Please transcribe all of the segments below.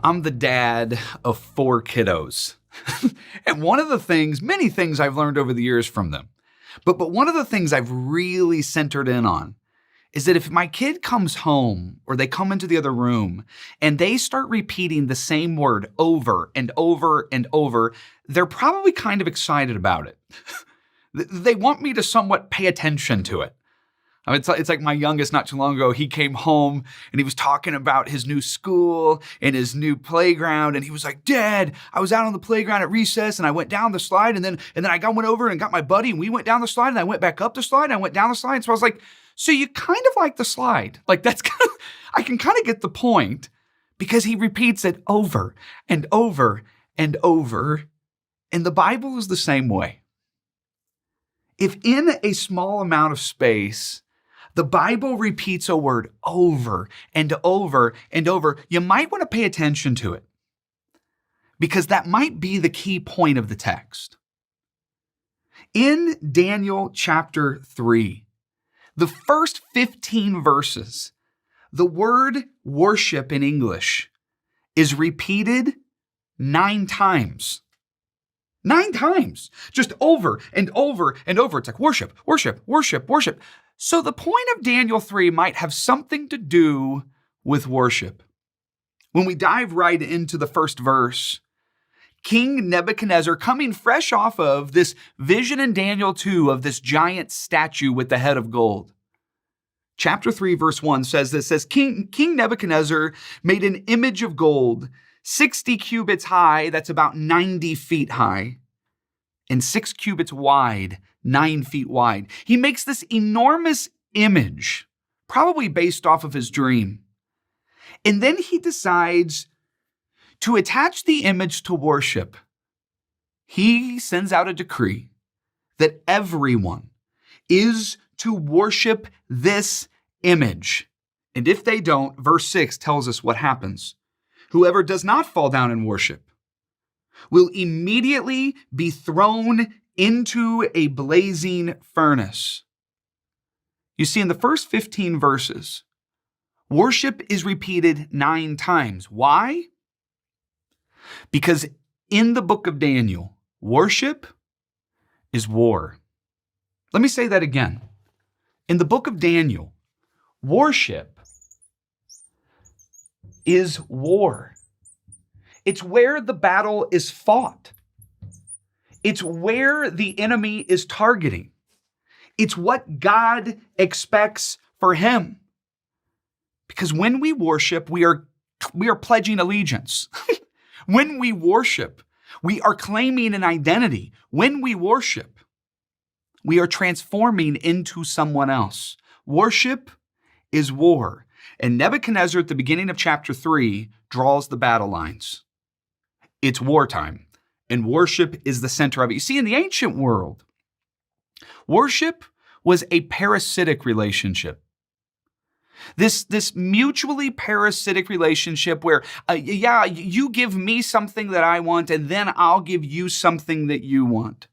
I'm the dad of 4 kiddos. And one of the things, many things I've learned over the years from them, but one of the things I've really centered in on is that if my kid comes home or they come into the other room and they start repeating the same word over and over and over, they're probably kind of excited about it. They want me to somewhat pay attention to it. I mean, it's like my youngest not too long ago, he came home and he was talking about his new school and his new playground. And he was like, Dad, I was out on the playground at recess and I went down the slide and then went over and got my buddy and we went down the slide and I went back up the slide and I went down the slide. And so I was like, so you kind of like the slide. Like that's kind of, I can kind of get the point because he repeats it over and over and over. And the Bible is the same way. If in a small amount of space, the Bible repeats a word over and over and over, you might want to pay attention to it because that might be the key point of the text. In Daniel chapter 3, the first 15 verses, the word worship in English is repeated 9 times. 9 times, just over and over and over. It's like worship, worship, worship, worship. So the point of Daniel 3 might have something to do with worship. When we dive right into the first verse, King Nebuchadnezzar, coming fresh off of this vision in Daniel 2 of this giant statue with the head of gold. Chapter 3, verse 1 says this, King Nebuchadnezzar made an image of gold, 60 cubits high, that's about 90 feet high, and 6 cubits wide, 9 feet wide. He makes this enormous image, probably based off of his dream. And then he decides to attach the image to worship. He sends out a decree that everyone is to worship this image. And if they don't, verse 6 tells us what happens. Whoever does not fall down and worship will immediately be thrown into a blazing furnace. You see, in the first 15 verses, worship is repeated 9 times. Why? Because in the book of Daniel, worship is war. Let me say that again. In the book of Daniel, worship is war. It's where the battle is fought. It's where the enemy is targeting. It's what God expects for him. Because when we worship, we are pledging allegiance. When we worship, we are claiming an identity. When we worship, we are transforming into someone else. Worship is war. And Nebuchadnezzar, at the beginning of chapter 3, draws the battle lines. It's wartime, and worship is the center of it. You see, in the ancient world, worship was a parasitic relationship. This mutually parasitic relationship where, you give me something that I want, and then I'll give you something that you want.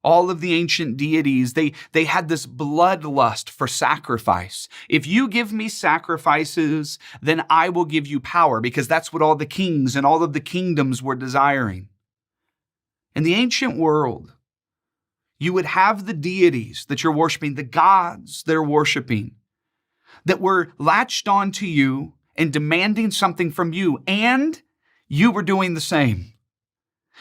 All of the ancient deities, they had this bloodlust for sacrifice. If you give me sacrifices, then I will give you power, because that's what all the kings and all of the kingdoms were desiring. In the ancient world, you would have the deities that you're worshiping, the gods they're worshiping, that were latched onto you and demanding something from you, and you were doing the same.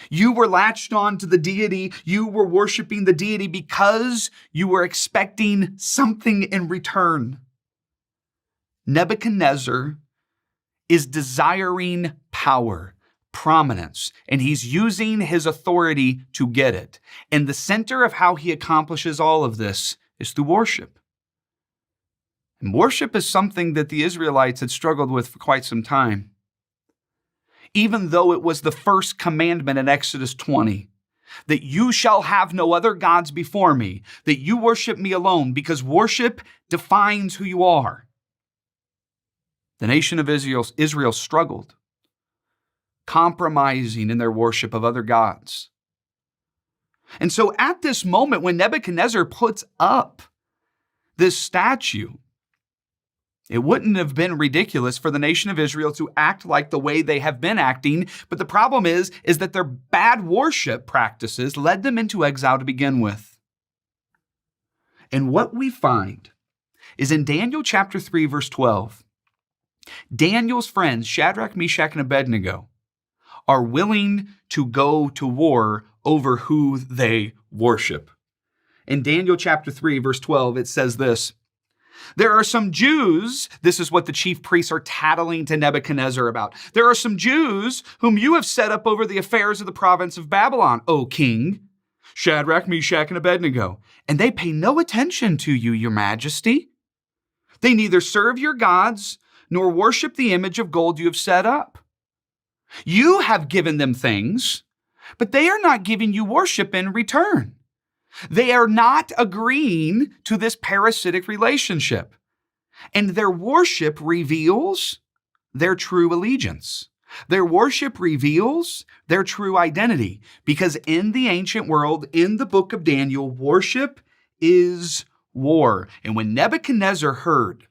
You were latched on to the deity. You were worshiping the deity because you were expecting something in return. Nebuchadnezzar is desiring power, prominence, and he's using his authority to get it. And the center of how he accomplishes all of this is through worship. And worship is something that the Israelites had struggled with for quite some time. Even though it was the first commandment in Exodus 20, that you shall have no other gods before me, that you worship me alone, because worship defines who you are. The nation of Israel struggled, compromising in their worship of other gods. And so at this moment, when Nebuchadnezzar puts up this statue, It wouldn't have been ridiculous for the nation of Israel to act like the way they have been acting, but the problem is that their bad worship practices led them into exile to begin with. And what we find is in Daniel chapter 3, verse 12, Daniel's friends, Shadrach, Meshach, and Abednego, are willing to go to war over who they worship. In Daniel chapter 3, verse 12, it says this: "There are some Jews," this is what the chief priests are tattling to Nebuchadnezzar about. "There are some Jews whom you have set up over the affairs of the province of Babylon, O king, Shadrach, Meshach, and Abednego, and they pay no attention to you, your majesty. They neither serve your gods nor worship the image of gold you have set up. You have given them things, but they are not giving you worship in return. They are not agreeing to this parasitic relationship, and their worship reveals their true allegiance. Their worship reveals their true identity, because in the ancient world, in the book of Daniel, worship is war. And when Nebuchadnezzar heard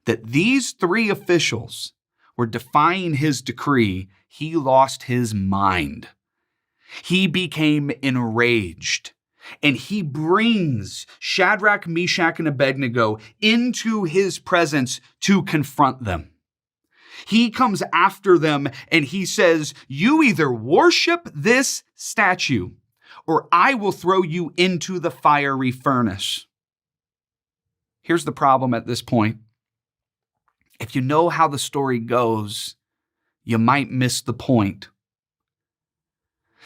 that these three officials were defying his decree, he lost his mind. He became enraged, and he brings Shadrach, Meshach, and Abednego into his presence to confront them. He comes after them and he says, "You either worship this statue or I will throw you into the fiery furnace." Here's the problem at this point. If you know how the story goes, you might miss the point.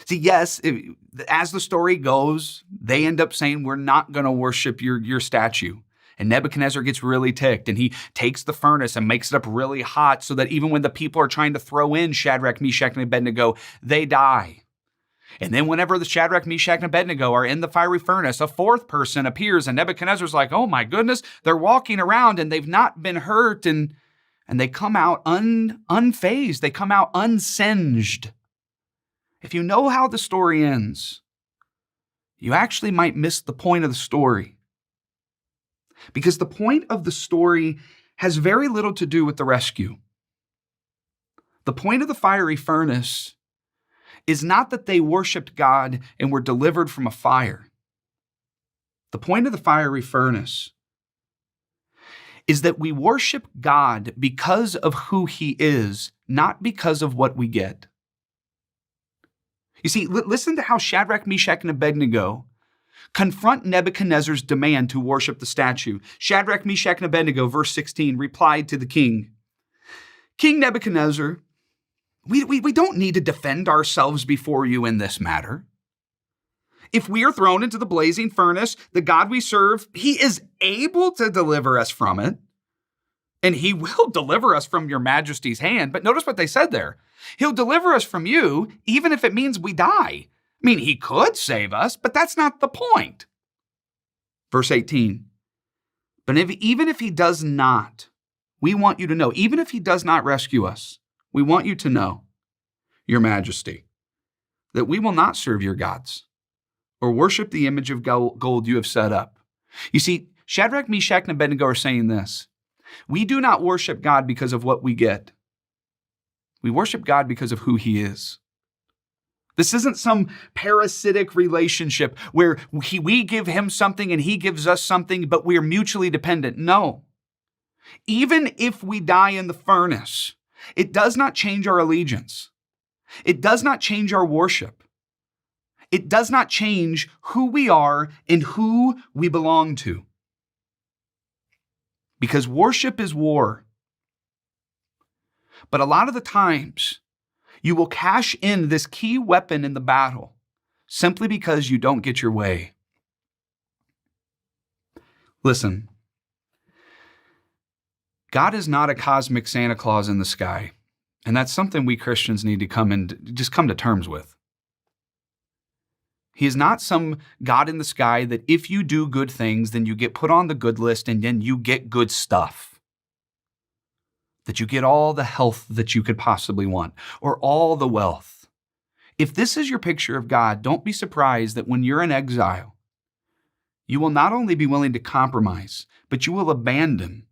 See, yes, as the story goes, they end up saying, "We're not going to worship your statue." And Nebuchadnezzar gets really ticked, and he takes the furnace and makes it up really hot so that even when the people are trying to throw in Shadrach, Meshach, and Abednego, they die. And then whenever the Shadrach, Meshach, and Abednego are in the fiery furnace, a fourth person appears, and Nebuchadnezzar's like, "Oh my goodness, they're walking around and they've not been hurt," and they come out unfazed. They come out unsinged. If you know how the story ends, you actually might miss the point of the story. Because the point of the story has very little to do with the rescue. The point of the fiery furnace is not that they worshiped God and were delivered from a fire. The point of the fiery furnace is that we worship God because of who he is, not because of what we get. You see, listen to how Shadrach, Meshach, and Abednego confront Nebuchadnezzar's demand to worship the statue. Shadrach, Meshach, and Abednego, verse 16, replied to the king, "King Nebuchadnezzar, we don't need to defend ourselves before you in this matter. If we are thrown into the blazing furnace, the God we serve, he is able to deliver us from it, and he will deliver us from your majesty's hand." But notice what they said there. He'll deliver us from you, even if it means we die. I mean, he could save us, but that's not the point. Verse 18, "But even if he does not, we want you to know, even if he does not rescue us, we want you to know, your majesty, that we will not serve your gods or worship the image of gold you have set up." You see, Shadrach, Meshach, and Abednego are saying this: we do not worship God because of what we get. We worship God because of who he is. This isn't some parasitic relationship where we give him something and he gives us something, but we're mutually dependent. No. Even if we die in the furnace, it does not change our allegiance. It does not change our worship. It does not change who we are and who we belong to. Because worship is war. But a lot of the times, you will cash in this key weapon in the battle simply because you don't get your way. Listen, God is not a cosmic Santa Claus in the sky, and that's something we Christians need to come to terms with. He is not some God in the sky that if you do good things, then you get put on the good list and then you get good stuff. That you get all the health that you could possibly want, or all the wealth. If this is your picture of God, don't be surprised that when you're in exile, you will not only be willing to compromise, but you will abandon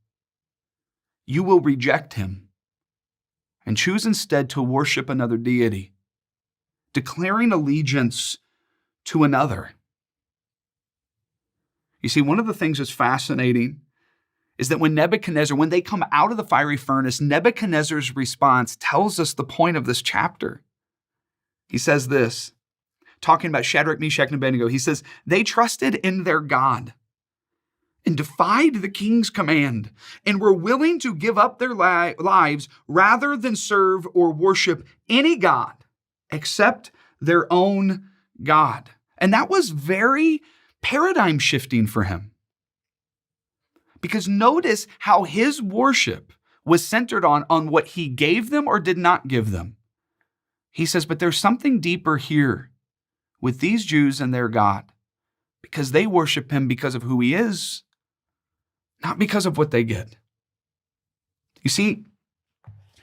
you will reject him and choose instead to worship another deity, declaring allegiance to another. You see, one of the things that's fascinating is that when they come out of the fiery furnace, Nebuchadnezzar's response tells us the point of this chapter. He says this, talking about Shadrach, Meshach, and Abednego. He says, they trusted in their God and defied the king's command and were willing to give up their lives rather than serve or worship any god except their own God. And that was very paradigm shifting for him. Because notice how his worship was centered on what he gave them or did not give them. He says, but there's something deeper here with these Jews and their God, because they worship him because of who he is, not because of what they get. You see,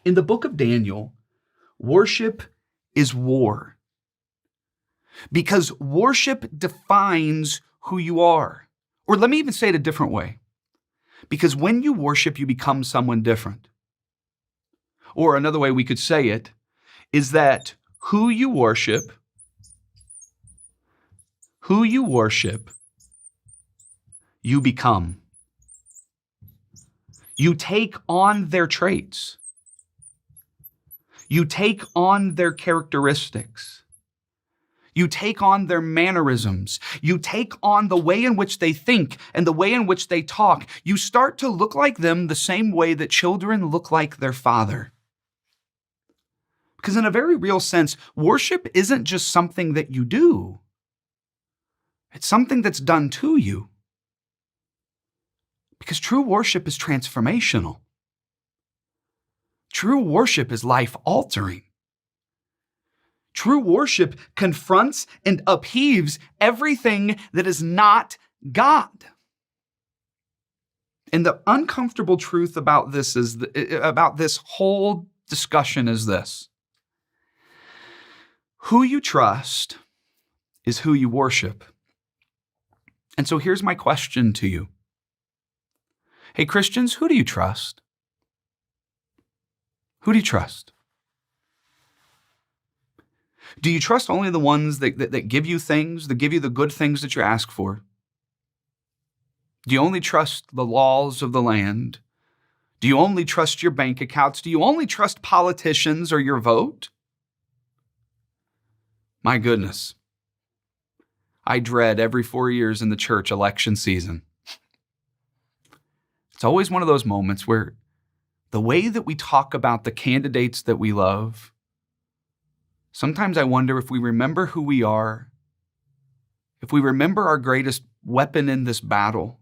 in the book of Daniel, worship is war. Because worship defines who you are. Or let me even say it a different way. Because when you worship, you become someone different. Or another way we could say it is that who you worship, you become. You take on their traits. You take on their characteristics. You take on their mannerisms. You take on the way in which they think and the way in which they talk. You start to look like them the same way that children look like their father. Because in a very real sense, worship isn't just something that you do. It's something that's done to you. Because true worship is transformational. True worship is life-altering. True worship confronts and upheaves everything that is not God. And the uncomfortable truth about this about this whole discussion is this. Who you trust is who you worship. And so here's my question to you. Hey, Christians, who do you trust? Who do you trust? Do you trust only the ones that give you things, that give you the good things that you ask for? Do you only trust the laws of the land? Do you only trust your bank accounts? Do you only trust politicians or your vote? My goodness. I dread every 4 years in the church election season. It's always one of those moments where the way that we talk about the candidates that we love, sometimes I wonder if we remember who we are, if we remember our greatest weapon in this battle.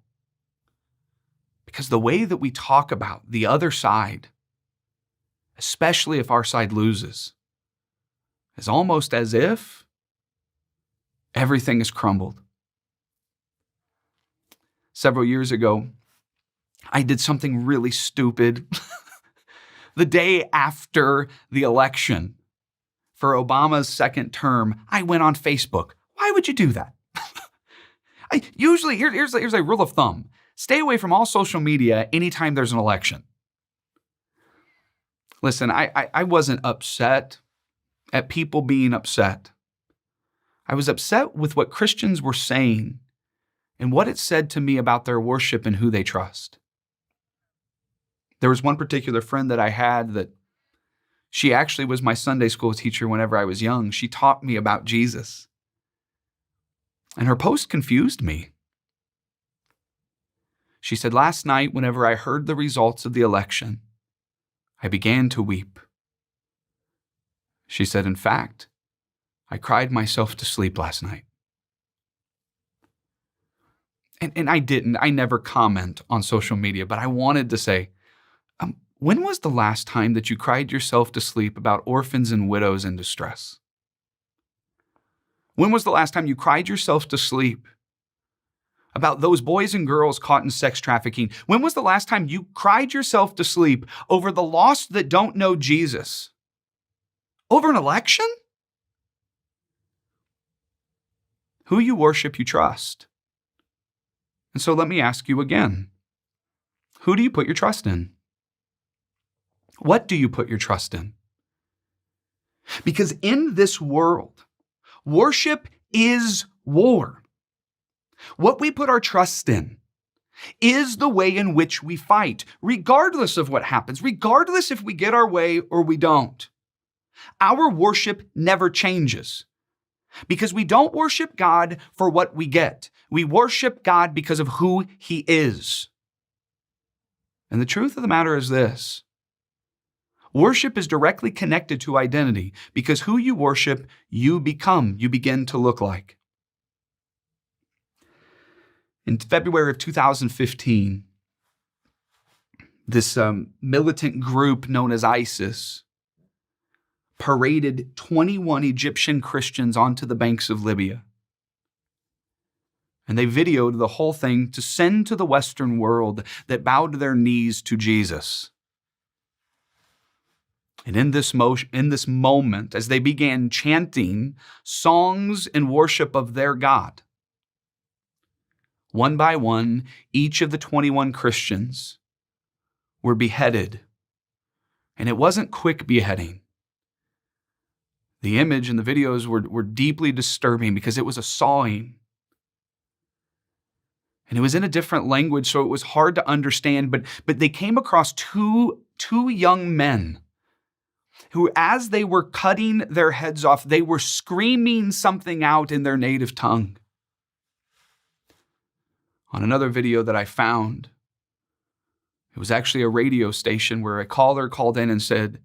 Because the way that we talk about the other side, especially if our side loses, is almost as if everything has crumbled. Several years ago, I did something really stupid. The day after the election for Obama's second term, I went on Facebook. Why would you do that? Here's a rule of thumb. Stay away from all social media anytime there's an election. Listen, I wasn't upset at people being upset. I was upset with what Christians were saying and what it said to me about their worship and who they trust. There was one particular friend that I had that she actually was my Sunday school teacher whenever I was young. She taught me about Jesus. And her post confused me. She said, last night, whenever I heard the results of the election, I began to weep. She said, in fact, I cried myself to sleep last night. And I never comment on social media, but I wanted to say, when was the last time that you cried yourself to sleep about orphans and widows in distress? When was the last time you cried yourself to sleep about those boys and girls caught in sex trafficking? When was the last time you cried yourself to sleep over the lost that don't know Jesus? Over an election? Who you worship, you trust. And so let me ask you again, who do you put your trust in? What do you put your trust in? Because in this world, worship is war. What we put our trust in is the way in which we fight, regardless of what happens, regardless if we get our way or we don't. Our worship never changes because we don't worship God for what we get. We worship God because of who He is. And the truth of the matter is this: worship is directly connected to identity because who you worship, you become, you begin to look like. In February of 2015, this militant group known as ISIS paraded 21 Egyptian Christians onto the banks of Libya. And they videoed the whole thing to send to the Western world that bowed their knees to Jesus. And in this moment, as they began chanting songs in worship of their God, one by one, each of the 21 Christians were beheaded. And it wasn't quick beheading. The image and the videos were deeply disturbing because it was a sawing. And it was in a different language, so it was hard to understand. But they came across two young men who, as they were cutting their heads off, they were screaming something out in their native tongue. On another video that I found, it was actually a radio station where a caller called in and said,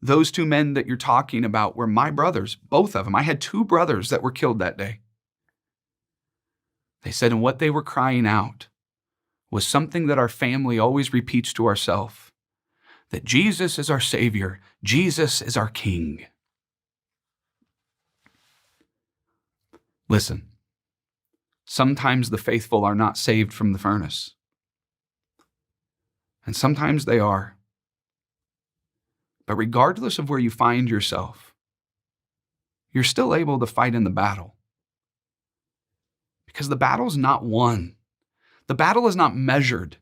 "Those two men that you're talking about were my brothers, both of them. I had two brothers that were killed that day." They said, and what they were crying out was something that our family always repeats to ourselves, that Jesus is our Savior, Jesus is our King. Listen, sometimes the faithful are not saved from the furnace. And sometimes they are. But regardless of where you find yourself, you're still able to fight in the battle. Because the battle is not won. The battle is not measured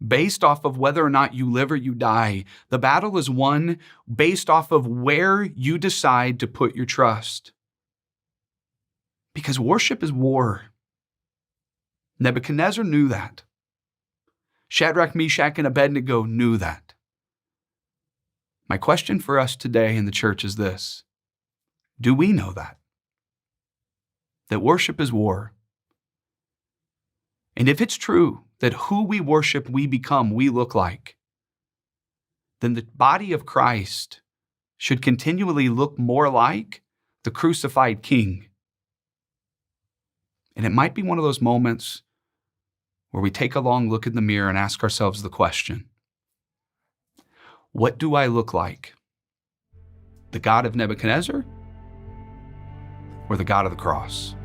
based off of whether or not you live or you die. The battle is won based off of where you decide to put your trust. Because worship is war. Nebuchadnezzar knew that. Shadrach, Meshach, and Abednego knew that. My question for us today in the church is this: do we know that? That worship is war. And if it's true that who we worship, we become, we look like, then the body of Christ should continually look more like the crucified King. And it might be one of those moments where we take a long look in the mirror and ask ourselves the question, what do I look like? The God of Nebuchadnezzar or the God of the cross?